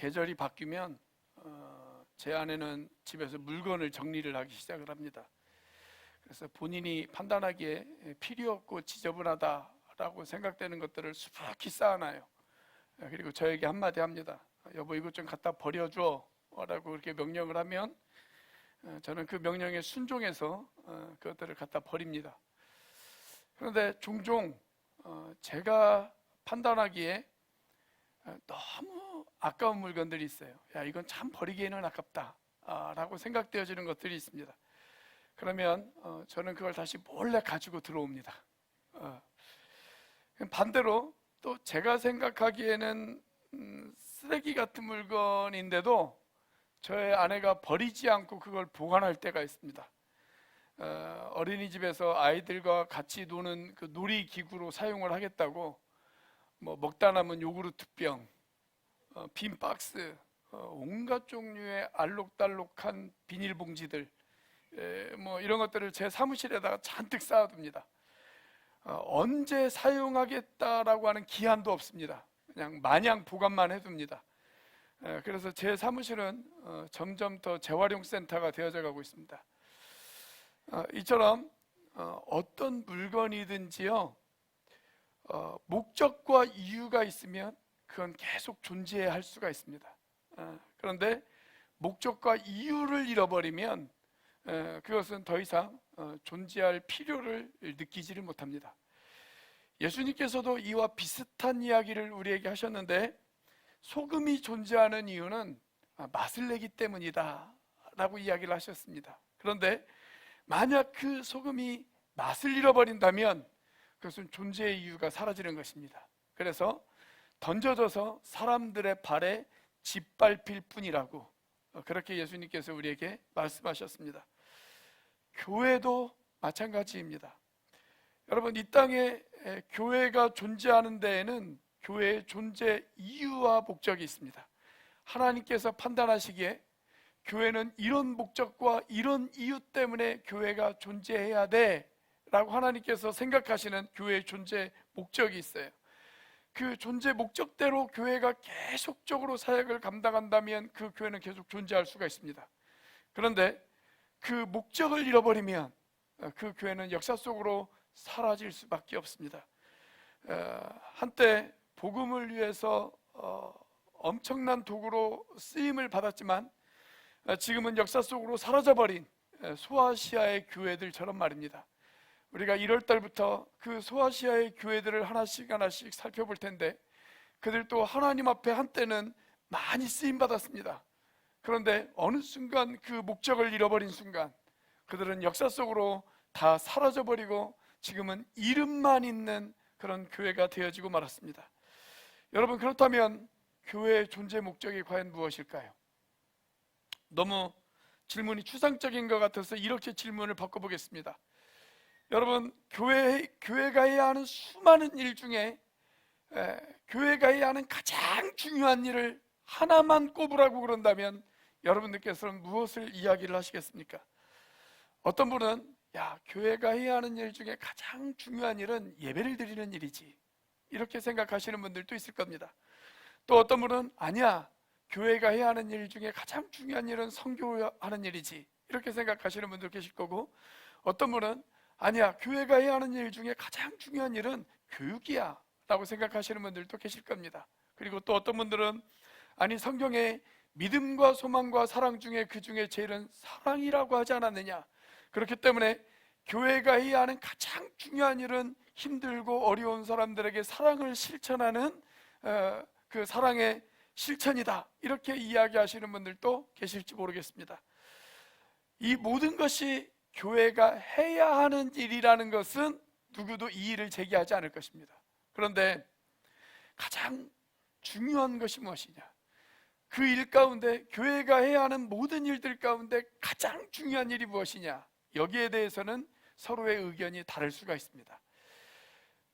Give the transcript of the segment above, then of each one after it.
계절이 바뀌면 제 아내는 집에서 물건을 정리를 하기 시작을 합니다. 그래서 본인이 판단하기에 필요 없고 지저분하다라고 생각되는 것들을 수북히 쌓아놔요. 그리고 저에게 한마디 합니다. 여보, 이것 좀 갖다 버려줘 라고 그렇게 명령을 하면 저는 그 명령에 순종해서 그것들을 갖다 버립니다. 그런데 종종 제가 판단하기에 너무 아까운 물건들이 있어요. 야, 이건 참 버리기에는 아깝다 라고 생각되어지는 것들이 있습니다. 그러면 저는 그걸 다시 몰래 가지고 들어옵니다. 반대로 또 제가 생각하기에는 쓰레기 같은 물건인데도 저의 아내가 버리지 않고 그걸 보관할 때가 있습니다. 어린이집에서 아이들과 같이 노는 그 놀이기구로 사용을 하겠다고 뭐 먹다 남은 요구르트병, 빈 박스, 온갖 종류의 알록달록한 비닐봉지들, 뭐 이런 것들을 제 사무실에다가 잔뜩 쌓아둡니다. 언제 사용하겠다라고 하는 기한도 없습니다. 그냥 마냥 보관만 해둡니다. 그래서 제 사무실은 점점 더 재활용 센터가 되어져 가고 있습니다. 이처럼 어떤 물건이든지요, 목적과 이유가 있으면 그건 계속 존재해야 할 수가 있습니다. 그런데 목적과 이유를 잃어버리면 그것은 더 이상 존재할 필요를 느끼지를 못합니다. 예수님께서도 이와 비슷한 이야기를 우리에게 하셨는데, 소금이 존재하는 이유는 맛을 내기 때문이다 라고 이야기를 하셨습니다. 그런데 만약 그 소금이 맛을 잃어버린다면 그것은 존재의 이유가 사라지는 것입니다. 그래서 던져져서 사람들의 발에 짓밟힐 뿐이라고 그렇게 예수님께서 우리에게 말씀하셨습니다. 교회도 마찬가지입니다. 여러분, 이 땅에 교회가 존재하는 데에는 교회의 존재 이유와 목적이 있습니다. 하나님께서 판단하시기에 교회는 이런 목적과 이런 이유 때문에 교회가 존재해야 돼 라고 하나님께서 생각하시는 교회의 존재 목적이 있어요. 그 존재 목적대로 교회가 계속적으로 사역을 감당한다면 그 교회는 계속 존재할 수가 있습니다. 그런데 그 목적을 잃어버리면 그 교회는 역사 속으로 사라질 수밖에 없습니다. 한때 복음을 위해서 엄청난 도구로 쓰임을 받았지만 지금은 역사 속으로 사라져버린 소아시아의 교회들처럼 말입니다. 우리가 1월 달부터 그 소아시아의 교회들을 하나씩 살펴볼 텐데, 그들도 하나님 앞에 한때는 많이 쓰임 받았습니다. 그런데 어느 순간 그 목적을 잃어버린 순간 그들은 역사 속으로 다 사라져버리고 지금은 이름만 있는 그런 교회가 되어지고 말았습니다. 여러분, 그렇다면 교회의 존재 목적이 과연 무엇일까요? 너무 질문이 추상적인 것 같아서 이렇게 질문을 바꿔보겠습니다. 여러분, 교회가 해야 하는 수많은 일 중에 교회가 해야 하는 가장 중요한 일을 하나만 꼽으라고 그런다면 여러분들께서는 무엇을 이야기를 하시겠습니까? 어떤 분은 교회가 해야 하는 일 중에 가장 중요한 일은 예배를 드리는 일이지, 이렇게 생각하시는 분들도 있을 겁니다. 또 어떤 분은 아니야, 교회가 해야 하는 일 중에 가장 중요한 일은 선교하는 일이지, 이렇게 생각하시는 분들 계실 거고, 어떤 분은 아니야, 교회가 해야 하는 일 중에 가장 중요한 일은 교육이야 라고 생각하시는 분들도 계실 겁니다. 그리고 또 어떤 분들은 아니, 성경에 믿음과 소망과 사랑 중에 그 중에 제일은 사랑이라고 하지 않았느냐, 그렇기 때문에 교회가 해야 하는 가장 중요한 일은 힘들고 어려운 사람들에게 사랑을 실천하는 그 사랑의 실천이다, 이렇게 이야기하시는 분들도 계실지 모르겠습니다. 이 모든 것이 교회가 해야 하는 일이라는 것은 누구도 이의를 제기하지 않을 것입니다. 그런데 가장 중요한 것이 무엇이냐, 그 일 가운데, 교회가 해야 하는 모든 일들 가운데 가장 중요한 일이 무엇이냐, 여기에 대해서는 서로의 의견이 다를 수가 있습니다.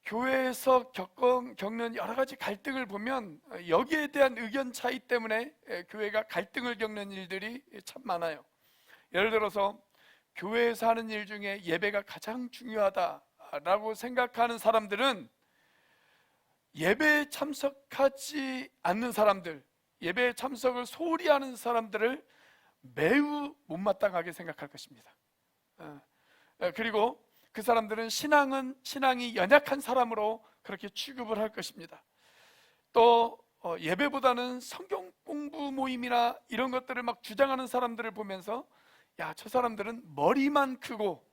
교회에서 겪는 여러 가지 갈등을 보면 여기에 대한 의견 차이 때문에 교회가 갈등을 겪는 일들이 참 많아요. 예를 들어서 교회에서 하는 일 중에 예배가 가장 중요하다라고 생각하는 사람들은 예배에 참석하지 않는 사람들, 예배 참석을 소홀히 하는 사람들을 매우 못마땅하게 생각할 것입니다. 그리고 그 사람들은 신앙이 연약한 사람으로 그렇게 취급을 할 것입니다. 또 예배보다는 성경 공부 모임이나 이런 것들을 막 주장하는 사람들을 보면서 야, 저 사람들은 머리만 크고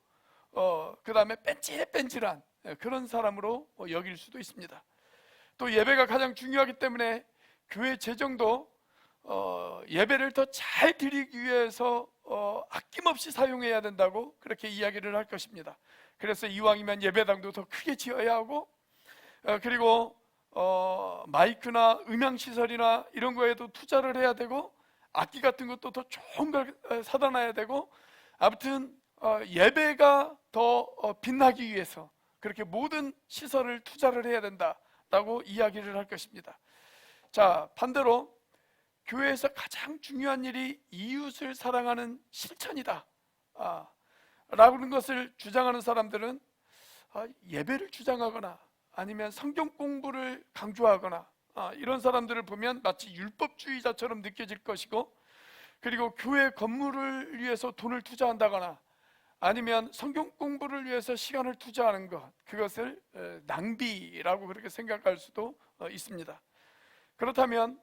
그 다음에 뺀질뺀질한 그런 사람으로 여길 수도 있습니다. 또 예배가 가장 중요하기 때문에 교회 재정도 예배를 더 잘 드리기 위해서 아낌없이 사용해야 된다고 그렇게 이야기를 할 것입니다. 그래서 이왕이면 예배당도 더 크게 지어야 하고, 그리고 마이크나 음향시설이나 이런 거에도 투자를 해야 되고, 악기 같은 것도 더 좋은 걸 사다 놔야 되고, 아무튼 예배가 더 빛나기 위해서 그렇게 모든 시설을 투자를 해야 된다라고 이야기를 할 것입니다. 자, 반대로 교회에서 가장 중요한 일이 이웃을 사랑하는 실천이다 라는 것을 주장하는 사람들은 예배를 주장하거나 아니면 성경 공부를 강조하거나 이런 사람들을 보면 마치 율법주의자처럼 느껴질 것이고, 그리고 교회 건물을 위해서 돈을 투자한다거나 아니면 성경 공부를 위해서 시간을 투자하는 것, 그것을 낭비라고 그렇게 생각할 수도 있습니다. 그렇다면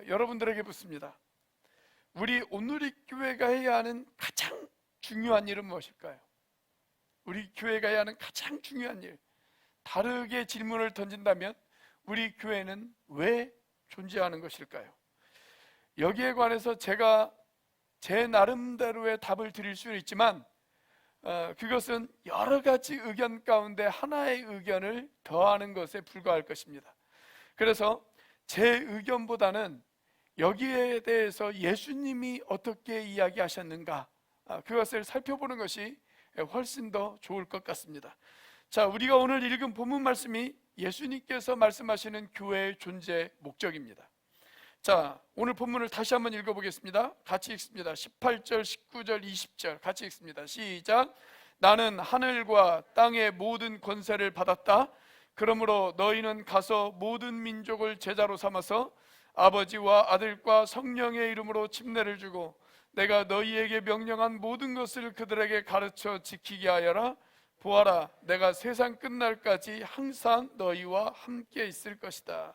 여러분들에게 묻습니다. 우리 온누리교회가 해야 하는 가장 중요한 일은 무엇일까요? 우리 교회가 해야 하는 가장 중요한 일, 다르게 질문을 던진다면 우리 교회는 왜 존재하는 것일까요? 여기에 관해서 제가 제 나름대로의 답을 드릴 수는 있지만 그것은 여러 가지 의견 가운데 하나의 의견을 더하는 것에 불과할 것입니다. 그래서 제 의견보다는 여기에 대해서 예수님이 어떻게 이야기하셨는가, 그것을 살펴보는 것이 훨씬 더 좋을 것 같습니다. 자, 우리가 오늘 읽은 본문 말씀이 예수님께서 말씀하시는 교회의 존재 목적입니다. 자, 오늘 본문을 다시 한번 읽어보겠습니다. 같이 읽습니다. 18절, 19절, 20절 같이 읽습니다. 시작. 나는 하늘과 땅의 모든 권세를 받았다. 그러므로 너희는 가서 모든 민족을 제자로 삼아서 아버지와 아들과 성령의 이름으로 침례를 주고 내가 너희에게 명령한 모든 것을 그들에게 가르쳐 지키게 하여라. 보아라, 내가 세상 끝날까지 항상 너희와 함께 있을 것이다.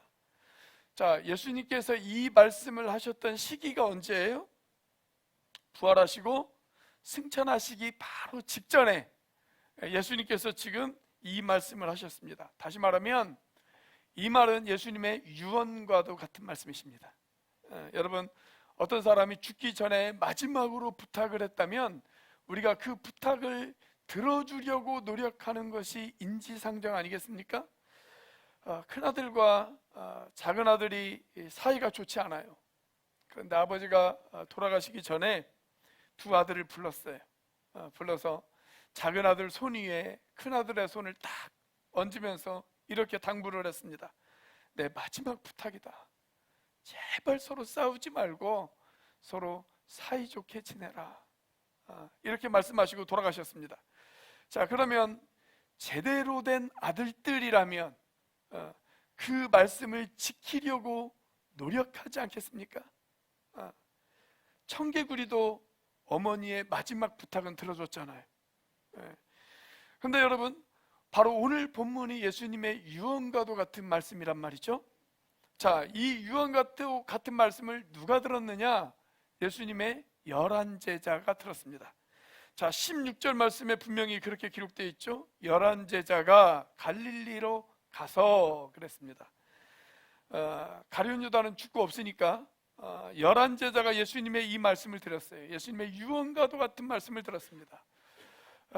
자, 예수님께서 이 말씀을 하셨던 시기가 언제예요? 부활하시고 승천하시기 바로 직전에 예수님께서 지금 이 말씀을 하셨습니다. 다시 말하면 이 말은 예수님의 유언과도 같은 말씀이십니다. 여러분, 어떤 사람이 죽기 전에 마지막으로 부탁을 했다면 우리가 그 부탁을 들어주려고 노력하는 것이 인지상정 아니겠습니까? 큰아들과 작은아들이 사이가 좋지 않아요. 그런데 아버지가 돌아가시기 전에 두 아들을 불렀어요. 불러서 작은아들 손 위에 큰아들의 손을 딱 얹으면서 이렇게 당부를 했습니다. 내 마지막 부탁이다. 제발 서로 싸우지 말고 서로 사이좋게 지내라. 이렇게 말씀하시고 돌아가셨습니다. 자, 그러면 제대로 된 아들들이라면 그 말씀을 지키려고 노력하지 않겠습니까? 청개구리도 어머니의 마지막 부탁은 들어줬잖아요. 그런데 여러분, 바로 오늘 본문이 예수님의 유언과도 같은 말씀이란 말이죠. 자, 이 유언과도 같은 말씀을 누가 들었느냐? 예수님의 11 제자가 들었습니다. 자, 16절 말씀에 분명히 그렇게 기록되어 있죠. 11 제자가 갈릴리로 가서 그랬습니다. 가룟 유다는 죽고 없으니까 11 제자가 예수님의 이 말씀을 들었어요. 예수님의 유언과도 같은 말씀을 들었습니다.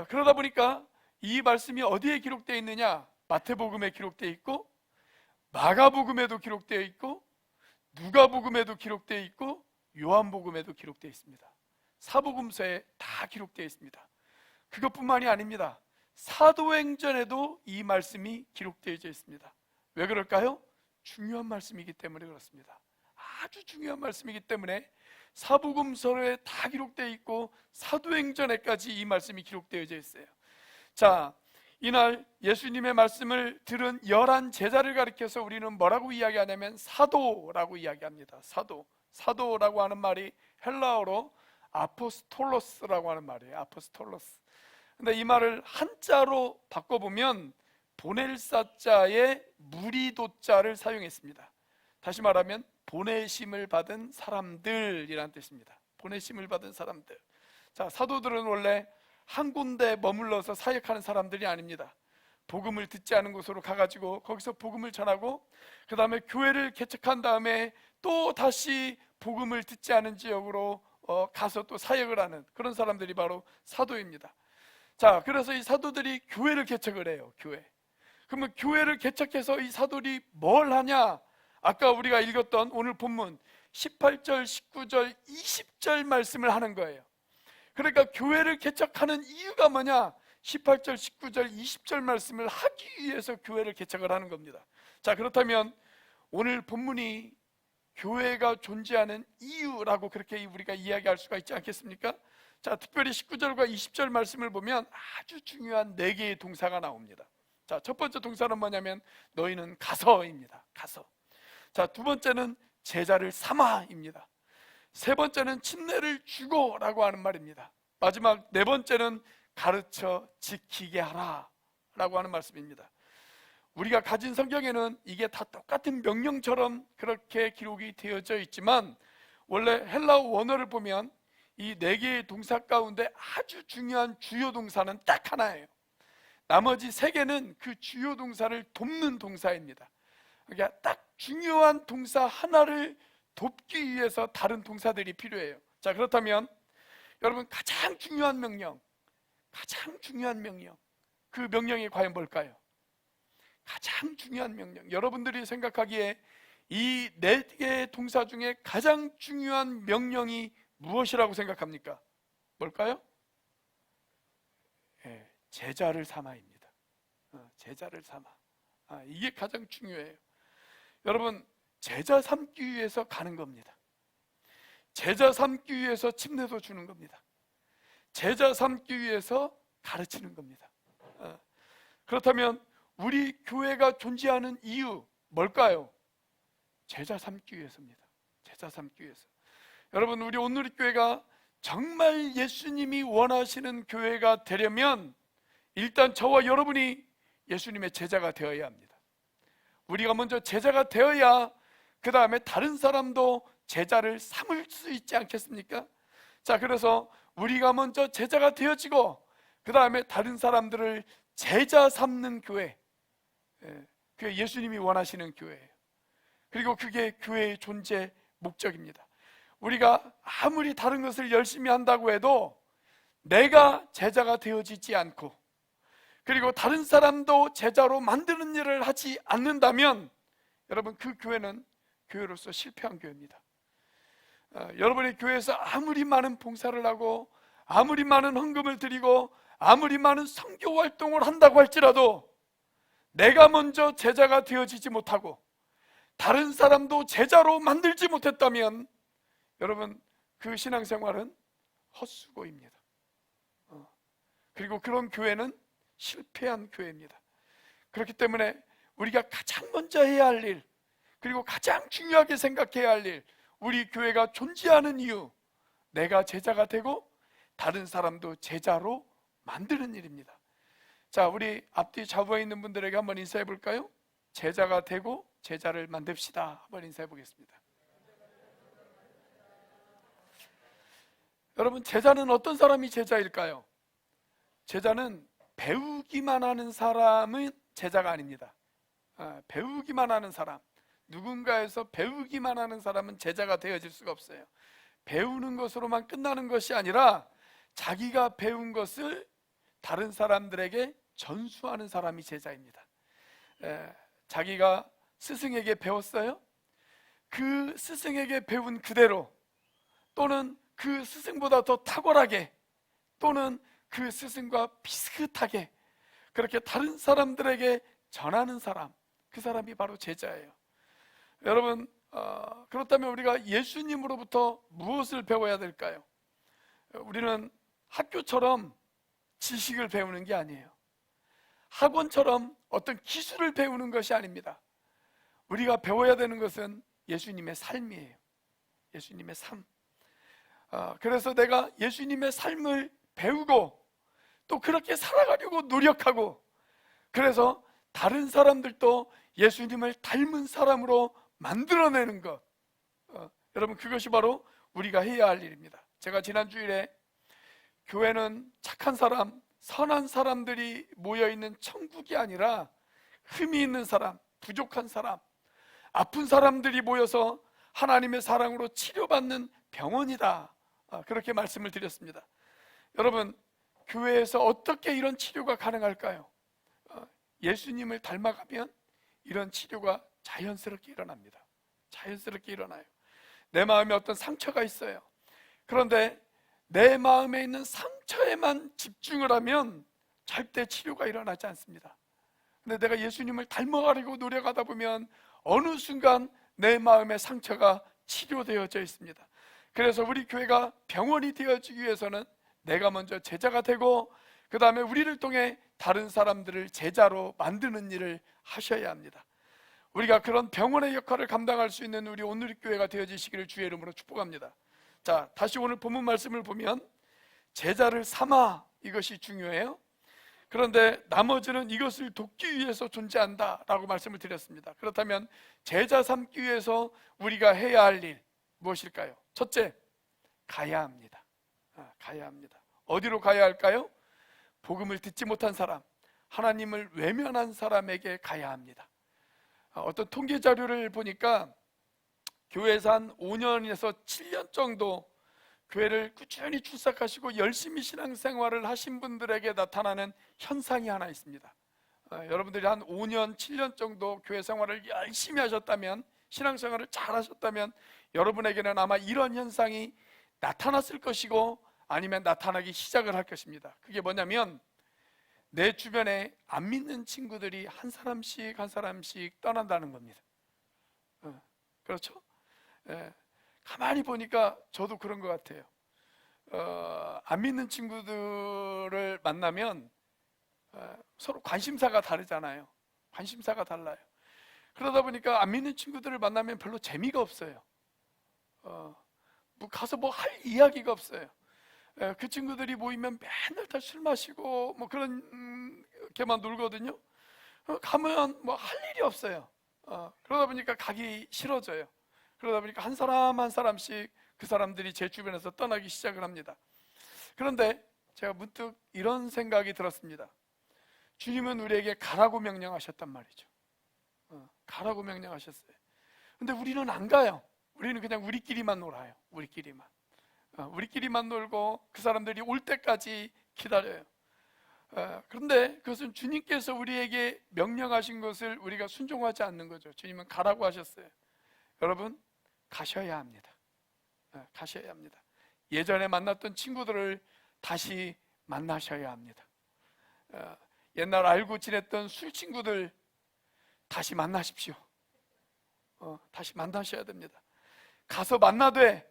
그러다 보니까 이 말씀이 어디에 기록되어 있느냐? 마태복음에 기록되어 있고 마가복음에도 기록되어 있고 누가복음에도 기록되어 있고 요한복음에도 기록되어 있습니다. 사복음서에 다 기록되어 있습니다. 그것뿐만이 아닙니다. 사도행전에도 이 말씀이 기록되어 있습니다. 왜 그럴까요? 중요한 말씀이기 때문에 그렇습니다. 아주 중요한 말씀이기 때문에 사복음서에 다 기록되어 있고 사도행전에까지 이 말씀이 기록되어 있어요. 자, 이날 예수님의 말씀을 들은 11 제자를 가리켜서 우리는 뭐라고 이야기하냐면 사도라고 이야기합니다. 사도라고 하는 말이 헬라어로 아포스톨로스라고 하는 말이에요. 아포스톨로스. 근데 이 말을 한자로 바꿔보면 보낼 사자에 무리도자를 사용했습니다. 다시 말하면 보내심을 받은 사람들이란 뜻입니다. 보내심을 받은 사람들. 자, 사도들은 원래 한 군데 머물러서 사역하는 사람들이 아닙니다. 복음을 듣지 않은 곳으로 가가지고 거기서 복음을 전하고 그 다음에 교회를 개척한 다음에 또 다시 복음을 듣지 않은 지역으로 가서 또 사역을 하는 그런 사람들이 바로 사도입니다. 자, 그래서 이 사도들이 교회를 개척을 해요. 그러면 교회를 개척해서 이 사도들이 뭘 하냐? 아까 우리가 읽었던 오늘 본문 18절, 19절, 20절 말씀을 하는 거예요. 그러니까 교회를 개척하는 이유가 뭐냐? 18절, 19절, 20절 말씀을 하기 위해서 교회를 개척을 하는 겁니다. 자, 그렇다면 오늘 본문이 교회가 존재하는 이유라고 그렇게 우리가 이야기할 수가 있지 않겠습니까? 자, 특별히 19절과 20절 말씀을 보면 아주 중요한 4개의 동사가 나옵니다. 자, 첫 번째 동사는 뭐냐면 너희는 가서입니다. 가서. 자, 두 번째는 제자를 삼아입니다. 세 번째는 침례를 주고라고 하는 말입니다. 마지막 4번째는 가르쳐 지키게 하라 라고 하는 말씀입니다. 우리가 가진 성경에는 이게 다 똑같은 명령처럼 그렇게 기록이 되어져 있지만 원래 헬라어 원어를 보면 이 4개의 동사 가운데 아주 중요한 주요 동사는 딱 하나예요. 나머지 3개는 그 주요 동사를 돕는 동사입니다. 그러니까 딱 중요한 동사 하나를 돕기 위해서 다른 동사들이 필요해요. 자, 그렇다면 여러분 가장 중요한 명령, 그 명령이 과연 뭘까요? 가장 중요한 명령, 여러분들이 생각하기에 이 4개의 동사 중에 가장 중요한 명령이 무엇이라고 생각합니까? 뭘까요? 제자를 삼아입니다. 제자를 삼아. 이게 가장 중요해요. 여러분, 제자 삼기 위해서 가는 겁니다. 제자 삼기 위해서 침례도 주는 겁니다. 제자 삼기 위해서 가르치는 겁니다. 그렇다면 우리 교회가 존재하는 이유 뭘까요? 제자 삼기 위해서입니다. 제자 삼기 위해서. 여러분, 우리 온누리교회가 정말 예수님이 원하시는 교회가 되려면 일단 저와 여러분이 예수님의 제자가 되어야 합니다. 우리가 먼저 제자가 되어야 그 다음에 다른 사람도 제자를 삼을 수 있지 않겠습니까? 자, 그래서 우리가 먼저 제자가 되어지고 그 다음에 다른 사람들을 제자 삼는 교회, 그게 예수님이 원하시는 교회예요. 그리고 그게 교회의 존재 목적입니다. 우리가 아무리 다른 것을 열심히 한다고 해도 내가 제자가 되어지지 않고 그리고 다른 사람도 제자로 만드는 일을 하지 않는다면 여러분, 그 교회는 교회로서 실패한 교회입니다. 여러분의 교회에서 아무리 많은 봉사를 하고 아무리 많은 헌금을 드리고 아무리 많은 선교 활동을 한다고 할지라도 내가 먼저 제자가 되어지지 못하고 다른 사람도 제자로 만들지 못했다면 여러분, 그 신앙생활은 헛수고입니다. 그리고 그런 교회는 실패한 교회입니다. 그렇기 때문에 우리가 가장 먼저 해야 할 일, 그리고 가장 중요하게 생각해야 할 일, 우리 교회가 존재하는 이유, 내가 제자가 되고 다른 사람도 제자로 만드는 일입니다. 자, 우리 앞뒤 좌우에 있는 분들에게 한번 인사해 볼까요? 제자가 되고 제자를 만듭시다. 한번 인사해 보겠습니다. 여러분, 제자는 어떤 사람이 제자일까요? 제자는 배우기만 하는 사람은 제자가 아닙니다. 배우기만 하는 사람, 누군가에서 배우기만 하는 사람은 제자가 되어질 수가 없어요. 배우는 것으로만 끝나는 것이 아니라 자기가 배운 것을 다른 사람들에게 전수하는 사람이 제자입니다. 자기가 스승에게 배웠어요? 그 스승에게 배운 그대로, 또는 그 스승보다 더 탁월하게, 또는 그 스승과 비슷하게 그렇게 다른 사람들에게 전하는 사람, 그 사람이 바로 제자예요. 여러분, 그렇다면 우리가 예수님으로부터 무엇을 배워야 될까요? 우리는 학교처럼 지식을 배우는 게 아니에요. 학원처럼 어떤 기술을 배우는 것이 아닙니다. 우리가 배워야 되는 것은 예수님의 삶이에요. 예수님의 삶. 그래서 내가 예수님의 삶을 배우고 또 그렇게 살아가려고 노력하고, 그래서 다른 사람들도 예수님을 닮은 사람으로 만들어내는 것, 여러분, 그것이 바로 우리가 해야 할 일입니다. 제가 지난 주일에 교회는 착한 사람, 선한 사람들이 모여있는 천국이 아니라 흠이 있는 사람, 부족한 사람, 아픈 사람들이 모여서 하나님의 사랑으로 치료받는 병원이다, 그렇게 말씀을 드렸습니다. 여러분, 교회에서 어떻게 이런 치료가 가능할까요? 예수님을 닮아가면 이런 치료가 자연스럽게 일어납니다. 자연스럽게 일어나요. 내 마음에 어떤 상처가 있어요. 그런데 내 마음에 있는 상처에만 집중을 하면 절대 치료가 일어나지 않습니다. 근데 내가 예수님을 닮아가려고 노력하다 보면 어느 순간 내 마음의 상처가 치료되어져 있습니다. 그래서 우리 교회가 병원이 되어지기 위해서는 내가 먼저 제자가 되고, 그 다음에 우리를 통해 다른 사람들을 제자로 만드는 일을 하셔야 합니다. 우리가 그런 병원의 역할을 감당할 수 있는 우리 온누리교회가 되어지시기를 주의 이름으로 축복합니다. 자, 다시 오늘 본문 말씀을 보면 제자를 삼아, 이것이 중요해요. 그런데 나머지는 이것을 돕기 위해서 존재한다 라고 말씀을 드렸습니다. 그렇다면 제자 삼기 위해서 우리가 해야 할 일 무엇일까요? 첫째, 가야 합니다. 가야 합니다. 어디로 가야 할까요? 복음을 듣지 못한 사람, 하나님을 외면한 사람에게 가야 합니다. 어떤 통계 자료를 보니까 교회에서 한 5년에서 7년 정도 교회를 꾸준히 출석하시고 열심히 신앙생활을 하신 분들에게 나타나는 현상이 하나 있습니다. 여러분들이 한 5년, 7년 정도 교회 생활을 열심히 하셨다면, 신앙생활을 잘 하셨다면 여러분에게는 아마 이런 현상이 나타났을 것이고, 아니면 나타나기 시작을 할 것입니다. 그게 뭐냐면, 내 주변에 안 믿는 친구들이 한 사람씩 한 사람씩 떠난다는 겁니다. 그렇죠? 가만히 보니까 저도 그런 것 같아요. 안 믿는 친구들을 만나면 서로 관심사가 다르잖아요. 관심사가 달라요. 그러다 보니까 안 믿는 친구들을 만나면 별로 재미가 없어요. 가서 뭐 할 이야기가 없어요. 그 친구들이 모이면 맨날 다 술 마시고 뭐 그런 게만 놀거든요. 가면 뭐 할 일이 없어요. 그러다 보니까 가기 싫어져요. 그러다 보니까 한 사람 한 사람씩 그 사람들이 제 주변에서 떠나기 시작을 합니다. 그런데 제가 문득 이런 생각이 들었습니다. 주님은 우리에게 가라고 명령하셨단 말이죠. 가라고 명령하셨어요. 근데 우리는 안 가요. 우리는 그냥 우리끼리만 놀아요. 우리끼리만 놀고 그 사람들이 올 때까지 기다려요. 그런데 그것은 주님께서 우리에게 명령하신 것을 우리가 순종하지 않는 거죠. 주님은 가라고 하셨어요. 여러분, 가셔야 합니다. 가셔야 합니다. 예전에 만났던 친구들을 다시 만나셔야 합니다. 옛날 알고 지냈던 술 친구들 다시 만나십시오. 다시 만나셔야 됩니다. 가서 만나되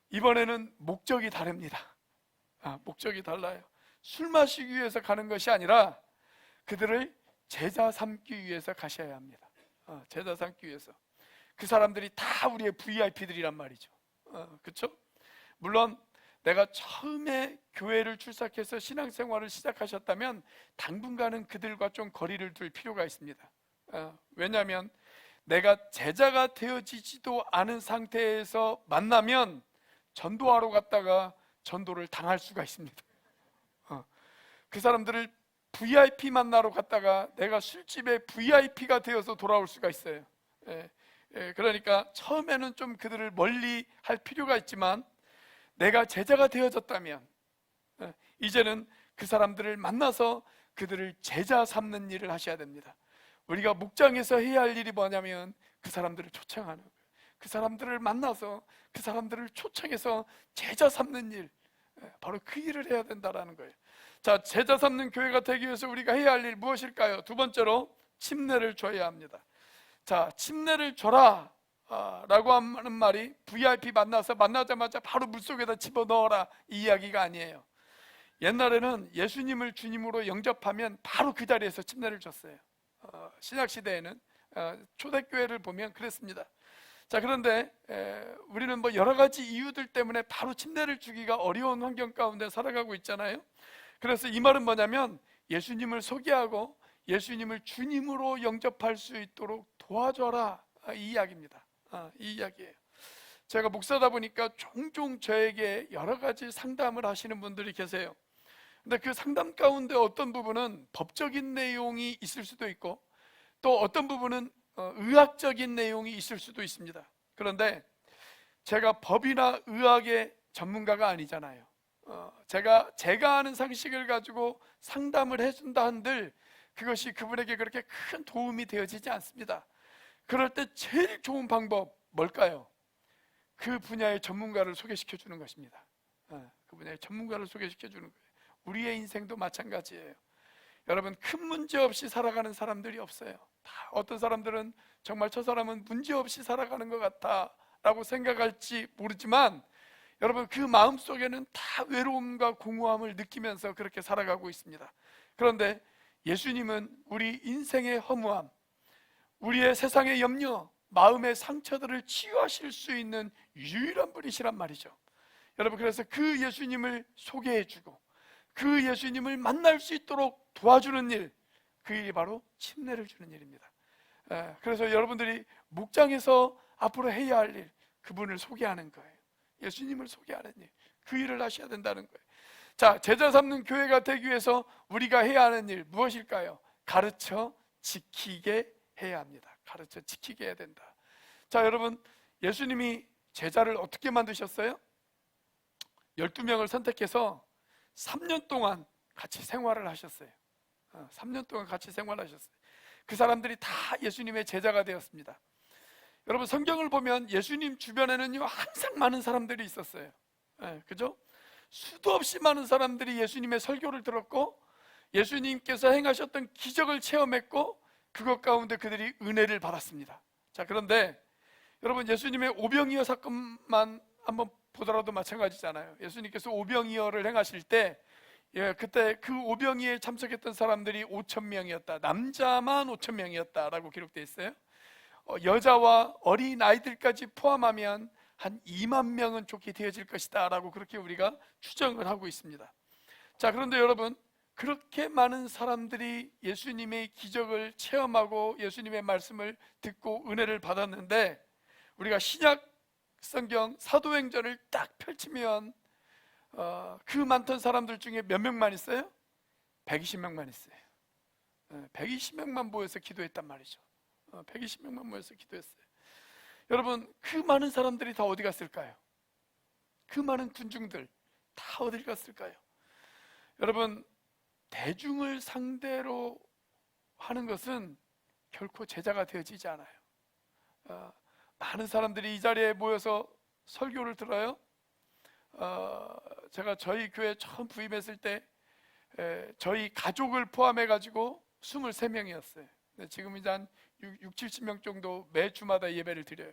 이번에는 목적이 다릅니다. 목적이 달라요. 술 마시기 위해서 가는 것이 아니라 그들을 제자 삼기 위해서 가셔야 합니다. 제자 삼기 위해서. 그 사람들이 다 우리의 VIP들이란 말이죠. 그렇죠? 물론 내가 처음에 교회를 출석해서 신앙생활을 시작하셨다면 당분간은 그들과 좀 거리를 둘 필요가 있습니다. 왜냐하면 내가 제자가 되어지지도 않은 상태에서 만나면 전도하러 갔다가 전도를 당할 수가 있습니다. 그 사람들을 VIP 만나러 갔다가 내가 술집에 VIP가 되어서 돌아올 수가 있어요. 그러니까 처음에는 좀 그들을 멀리 할 필요가 있지만 내가 제자가 되어졌다면 이제는 그 사람들을 만나서 그들을 제자 삼는 일을 하셔야 됩니다. 우리가 목장에서 해야 할 일이 뭐냐면 그 사람들을 초청하는 거예요. 그 사람들을 만나서 그 사람들을 초청해서 제자 삼는 일, 바로 그 일을 해야 된다는 거예요. 자, 제자 삼는 교회가 되기 위해서 우리가 해야 할 일 무엇일까요? 두 번째로 침례를 줘야 합니다. 자, 침례를 줘라 라고 하는 말이 VIP 만나자마자 바로 물속에다 집어넣어라 이 이야기가 아니에요. 옛날에는 예수님을 주님으로 영접하면 바로 그 자리에서 침례를 줬어요. 신약시대에는 초대교회를 보면 그랬습니다. 자, 그런데 우리는 뭐 여러 가지 이유들 때문에 바로 침례를 주기가 어려운 환경 가운데 살아가고 있잖아요. 그래서 이 말은 뭐냐면 예수님을 소개하고 예수님을 주님으로 영접할 수 있도록 도와줘라, 이 이야기입니다. 이 이야기예요. 제가 목사다 보니까 종종 저에게 여러 가지 상담을 하시는 분들이 계세요. 근데 그 상담 가운데 어떤 부분은 법적인 내용이 있을 수도 있고 또 어떤 부분은 의학적인 내용이 있을 수도 있습니다. 그런데 제가 법이나 의학의 전문가가 아니잖아요. 제가 아는 상식을 가지고 상담을 해준다 한들 그것이 그분에게 그렇게 큰 도움이 되어지지 않습니다. 그럴 때 제일 좋은 방법 뭘까요? 그 분야의 전문가를 소개시켜 주는 것입니다. 그 분야의 전문가를 소개시켜 주는 거예요. 우리의 인생도 마찬가지예요. 여러분, 큰 문제 없이 살아가는 사람들이 없어요. 다 어떤 사람들은 정말 저 사람은 문제 없이 살아가는 것 같다 라고 생각할지 모르지만 여러분, 그 마음속에는 다 외로움과 공허함을 느끼면서 그렇게 살아가고 있습니다. 그런데 예수님은 우리 인생의 허무함, 우리의 세상의 염려, 마음의 상처들을 치유하실 수 있는 유일한 분이시란 말이죠. 여러분, 그래서 그 예수님을 소개해주고 그 예수님을 만날 수 있도록 도와주는 일, 그 일이 바로 침례를 주는 일입니다. 그래서 여러분들이 목장에서 앞으로 해야 할 일, 그분을 소개하는 거예요. 예수님을 소개하는 일, 그 일을 하셔야 된다는 거예요. 자, 제자 삼는 교회가 되기 위해서 우리가 해야 하는 일 무엇일까요? 가르쳐 지키게 해야 합니다. 가르쳐 지키게 해야 된다. 자, 여러분, 예수님이 제자를 어떻게 만드셨어요? 12명을 선택해서 3년 동안 같이 생활을 하셨어요. 3년 동안 같이 생활하셨어요. 그 사람들이 다 예수님의 제자가 되었습니다. 여러분, 성경을 보면 예수님 주변에는요 항상 많은 사람들이 있었어요. 그죠? 수도 없이 많은 사람들이 예수님의 설교를 들었고 예수님께서 행하셨던 기적을 체험했고 그것 가운데 그들이 은혜를 받았습니다. 자, 그런데 여러분, 예수님의 오병이어 사건만 한번 보더라도 마찬가지잖아요. 예수님께서 오병이어를 행하실 때 그때 그 오병이어에 참석했던 사람들이 5,000명이었다. 남자만 5,000명이었다라고 기록되어 있어요. 여자와 어린 아이들까지 포함하면 한 2만 명은 좋게 되어질 것이다 라고 그렇게 우리가 추정을 하고 있습니다. 자, 그런데 여러분, 그렇게 많은 사람들이 예수님의 기적을 체험하고 예수님의 말씀을 듣고 은혜를 받았는데 우리가 신약 성경 사도행전을 딱 펼치면 그 많던 사람들 중에 몇 명만 있어요? 120명만 있어요. 120명만 모여서 기도했단 말이죠. 120명만 모여서 기도했어요. 여러분, 그 많은 사람들이 다 어디 갔을까요? 그 많은 군중들 다 어디 갔을까요? 여러분, 대중을 상대로 하는 것은 결코 제자가 되어지지 않아요. 많은 사람들이 이 자리에 모여서 설교를 들어요. 제가 저희 교회 처음 부임했을 때 저희 가족을 포함해 가지고 23명이었어요. 지금 이제 한 70명 정도 매 주마다 예배를 드려요.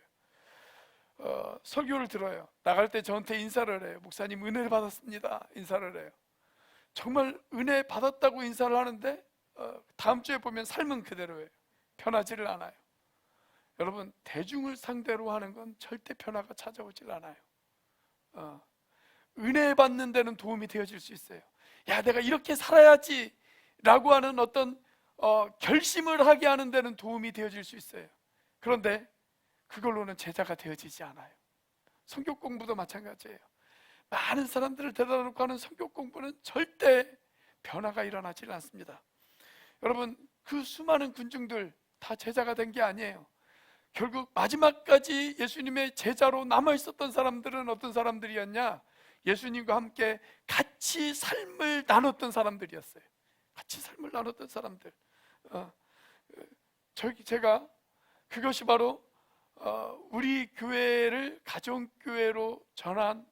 설교를 들어요. 나갈 때 저한테 인사를 해요. 목사님, 은혜를 받았습니다. 인사를 해요. 정말 은혜 받았다고 인사를 하는데 다음 주에 보면 삶은 그대로예요. 편하지를 않아요. 여러분, 대중을 상대로 하는 건 절대 변화가 찾아오질 않아요. 은혜 받는 데는 도움이 되어질 수 있어요. 야, 내가 이렇게 살아야지 라고 하는 어떤 결심을 하게 하는 데는 도움이 되어질 수 있어요. 그런데 그걸로는 제자가 되어지지 않아요. 성경 공부도 마찬가지예요. 많은 사람들을 데려다 놓고 하는 성경 공부는 절대 변화가 일어나질 않습니다. 여러분, 그 수많은 군중들 다 제자가 된 게 아니에요. 결국 마지막까지 예수님의 제자로 남아있었던 사람들은 어떤 사람들이었냐? 예수님과 함께 같이 삶을 나눴던 사람들이었어요. 같이 삶을 나눴던 사람들. 제가 그것이 바로 우리 교회를 가정교회로 전환해야만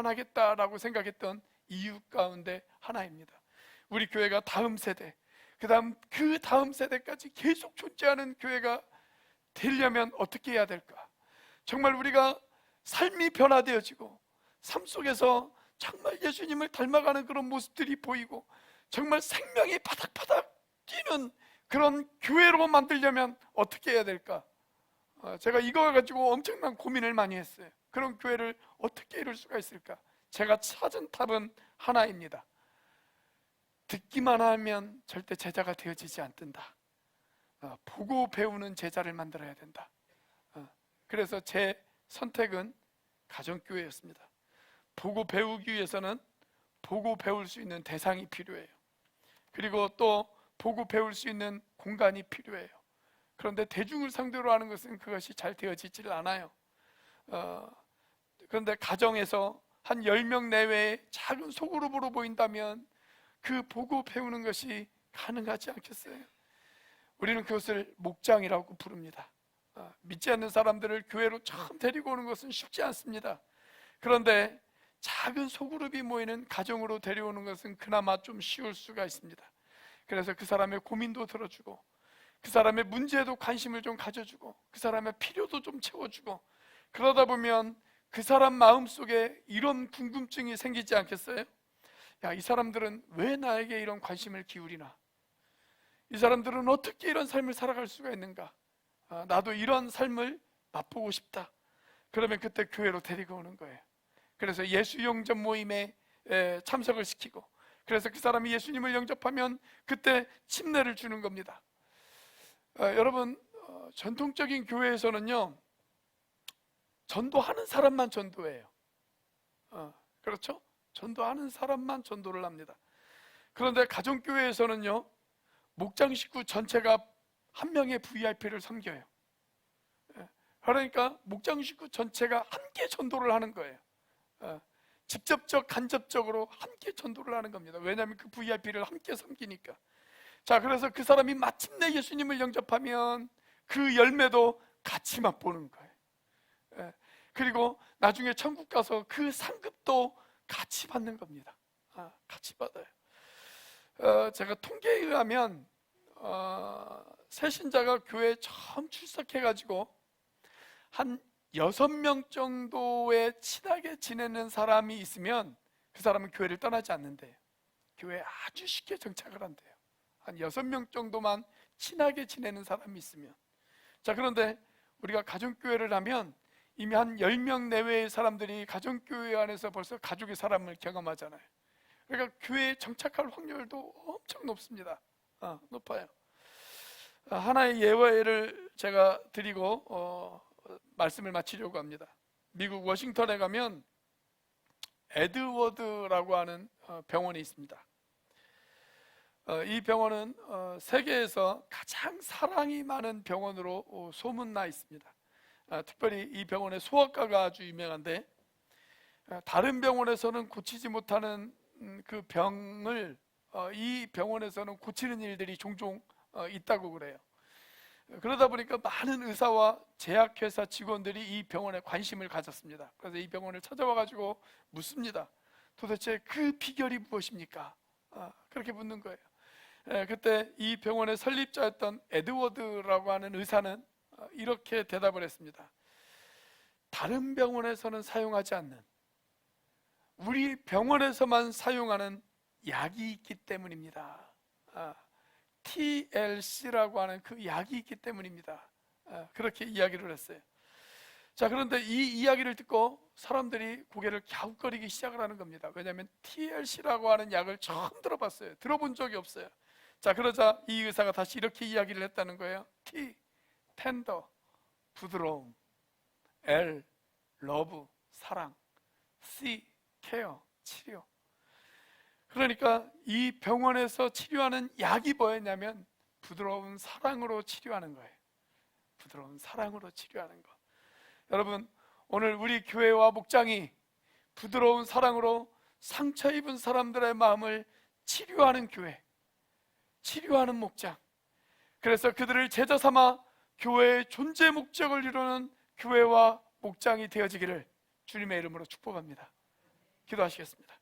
하겠다라고 생각했던 이유 가운데 하나입니다. 우리 교회가 다음 세대, 그 다음 세대까지 계속 존재하는 교회가 되려면 어떻게 해야 될까? 정말 우리가 삶이 변화되어지고 삶 속에서 정말 예수님을 닮아가는 그런 모습들이 보이고 정말 생명이 바닥바닥 뛰는 그런 교회로 만들려면 어떻게 해야 될까? 제가 이거 가지고 엄청난 고민을 많이 했어요. 그런 교회를 어떻게 이룰 수가 있을까? 제가 찾은 답은 하나입니다. 듣기만 하면 절대 제자가 되어지지 않는다. 보고 배우는 제자를 만들어야 된다. 그래서 제 선택은 가정교회였습니다. 보고 배우기 위해서는 보고 배울 수 있는 대상이 필요해요. 그리고 또 보고 배울 수 있는 공간이 필요해요. 그런데 대중을 상대로 하는 것은 그것이 잘 되어지질 않아요. 그런데 가정에서 한 10명 내외의 작은 소그룹으로 보인다면 그 보고 배우는 것이 가능하지 않겠어요? 우리는 그것을 목장이라고 부릅니다. 믿지 않는 사람들을 교회로 처음 데리고 오는 것은 쉽지 않습니다. 그런데 작은 소그룹이 모이는 가정으로 데려오는 것은 그나마 좀 쉬울 수가 있습니다. 그래서 그 사람의 고민도 들어주고 그 사람의 문제에도 관심을 좀 가져주고 그 사람의 필요도 좀 채워주고, 그러다 보면 그 사람 마음속에 이런 궁금증이 생기지 않겠어요? 야, 이 사람들은 왜 나에게 이런 관심을 기울이나? 이 사람들은 어떻게 이런 삶을 살아갈 수가 있는가? 나도 이런 삶을 맛보고 싶다. 그러면 그때 교회로 데리고 오는 거예요. 그래서 예수 영접 모임에 참석을 시키고, 그래서 그 사람이 예수님을 영접하면 그때 침례를 주는 겁니다. 여러분, 전통적인 교회에서는요, 전도하는 사람만 전도해요. 그렇죠? 전도하는 사람만 전도를 합니다. 그런데 가정교회에서는요, 목장 식구 전체가 한 명의 VIP를 섬겨요. 그러니까 목장 식구 전체가 함께 전도를 하는 거예요. 직접적 간접적으로 함께 전도를 하는 겁니다. 왜냐하면 그 VIP를 함께 섬기니까. 자, 그래서 그 사람이 마침내 예수님을 영접하면 그 열매도 같이 맛보는 거예요. 그리고 나중에 천국 가서 그 상급도 같이 받는 겁니다. 같이 받아요. 제가 통계에 의하면 새신자가 교회에 처음 출석해가지고 한 6명 정도의 친하게 지내는 사람이 있으면 그 사람은 교회를 떠나지 않는데요. 교회에 아주 쉽게 정착을 한대요. 한 6명 정도만 친하게 지내는 사람이 있으면. 자, 그런데 우리가 가정교회를 하면 이미 한 10명 내외의 사람들이 가정교회 안에서 벌써 가족의 사람을 경험하잖아요. 그러니까 교회에 정착할 확률도 엄청 높습니다. 높아요. 하나의 예화를 제가 드리고 말씀을 마치려고 합니다. 미국 워싱턴에 가면 에드워드라고 하는 병원이 있습니다. 이 병원은 세계에서 가장 사랑이 많은 병원으로 소문나 있습니다. 특별히 이 병원의 소아과가 아주 유명한데, 다른 병원에서는 고치지 못하는 그 병을 이 병원에서는 고치는 일들이 종종 있다고 그래요. 그러다 보니까 많은 의사와 제약회사 직원들이 이 병원에 관심을 가졌습니다. 그래서 이 병원을 찾아와 가지고 묻습니다. 도대체 그 비결이 무엇입니까? 그렇게 묻는 거예요. 그때 이 병원의 설립자였던 에드워드라고 하는 의사는 이렇게 대답을 했습니다. 다른 병원에서는 사용하지 않는, 우리 병원에서만 사용하는 약이 있기 때문입니다. TLC라고 하는 그 약이 있기 때문입니다. 그렇게 이야기를 했어요. 자, 그런데 이 이야기를 듣고 사람들이 고개를 갸웃거리기 시작을 하는 겁니다. 왜냐하면 TLC라고 하는 약을 처음 들어봤어요. 들어본 적이 없어요. 자, 그러자 이 의사가 다시 이렇게 이야기를 했다는 거예요. T, 텐더, 부드러움. L, 러브, 사랑. C, 케어, 치료. 그러니까 이 병원에서 치료하는 약이 뭐였냐면 부드러운 사랑으로 치료하는 거예요. 부드러운 사랑으로 치료하는 거. 여러분, 오늘 우리 교회와 목장이 부드러운 사랑으로 상처 입은 사람들의 마음을 치료하는 교회, 치료하는 목장, 그래서 그들을 제자 삼아 교회의 존재 목적을 이루는 교회와 목장이 되어지기를 주님의 이름으로 축복합니다. 기도하시겠습니다.